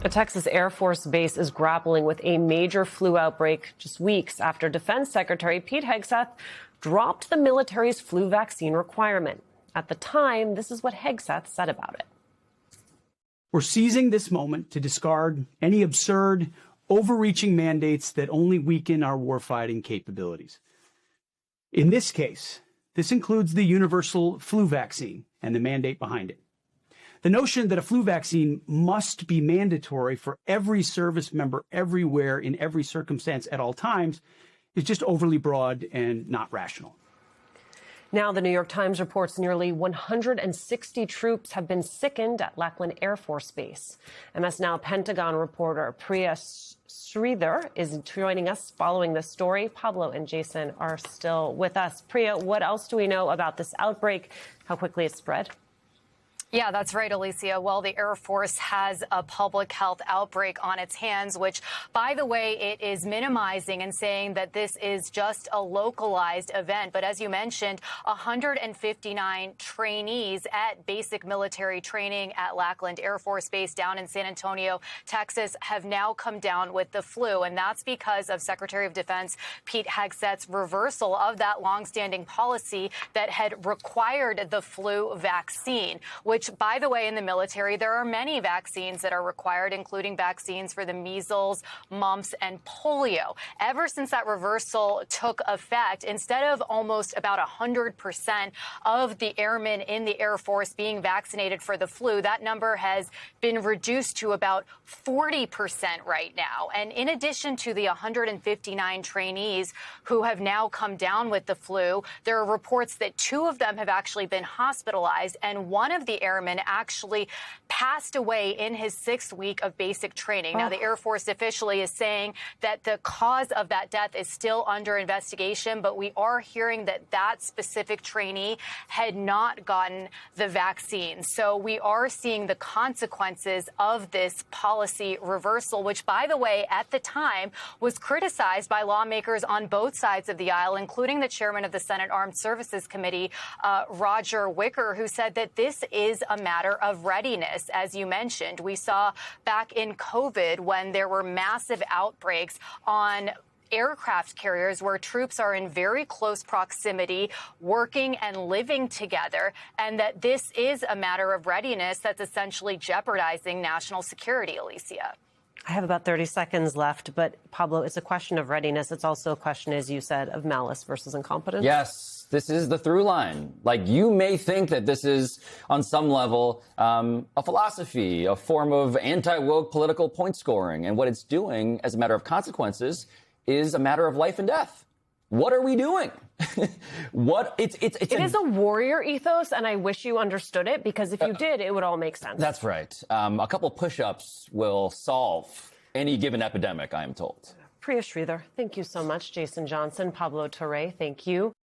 A Texas Air Force base is grappling with a major flu outbreak just weeks after Defense Secretary Pete Hegseth dropped the military's flu vaccine requirement. At the time, this is what Hegseth said about it. We're seizing this moment to discard any absurd, overreaching mandates that only weaken our warfighting capabilities. In this case, this includes the universal flu vaccine and the mandate behind it. The notion that a flu vaccine must be mandatory for every service member everywhere in every circumstance at all times is just overly broad and not rational. Now, the New York Times reports nearly 160 troops have been sickened at Lackland Air Force Base. MS Now Pentagon reporter Priya Sridhar is joining us following this story. Pablo and Jason are still with us. Priya, what else do we know about this outbreak, how quickly it spread? Yeah, that's right, Alicia. Well, the Air Force has a public health outbreak on its hands, which, by the way, it is minimizing and saying that this is just a localized event. But as you mentioned, 159 trainees at basic military training at Lackland Air Force Base down in San Antonio, Texas, have now come down with the flu. And that's because of Secretary of Defense Pete Hegseth's reversal of that longstanding policy that had required the flu vaccine, which, by the way, in the military, there are many vaccines that are required, including vaccines for the measles, mumps, and polio. Ever since that reversal took effect, instead of almost about 100% of the airmen in the Air Force being vaccinated for the flu, that number has been reduced to about 40% right now. And in addition to the 159 trainees who have now come down with the flu, there are reports that 2 of them have actually been hospitalized, and one of the airman actually passed away in his 6th week of basic training. Now, the Air Force officially is saying that the cause of that death is still under investigation, but we are hearing that that specific trainee had not gotten the vaccine. So we are seeing the consequences of this policy reversal, which, by the way, at the time was criticized by lawmakers on both sides of the aisle, including the chairman of the Senate Armed Services Committee, Roger Wicker, who said that this is a matter of readiness. As you mentioned, we saw back in COVID when there were massive outbreaks on aircraft carriers where troops are in very close proximity, working and living together, and that this is a matter of readiness that's essentially jeopardizing national security, Alicia. I have about 30 seconds left, but Pablo, it's a question of readiness. It's also a question, as you said, of malice versus incompetence. Yes. This is the through line. Like, you may think that this is, on some level, a philosophy, a form of anti-woke political point scoring. And what it's doing, as a matter of consequences, is a matter of life and death. What are we doing? It is a warrior ethos, and I wish you understood it, because if you did, it would all make sense. That's right. A couple push-ups will solve any given epidemic, I am told. Priya Sridhar, thank you so much. Jason Johnson, Pablo Torre, thank you.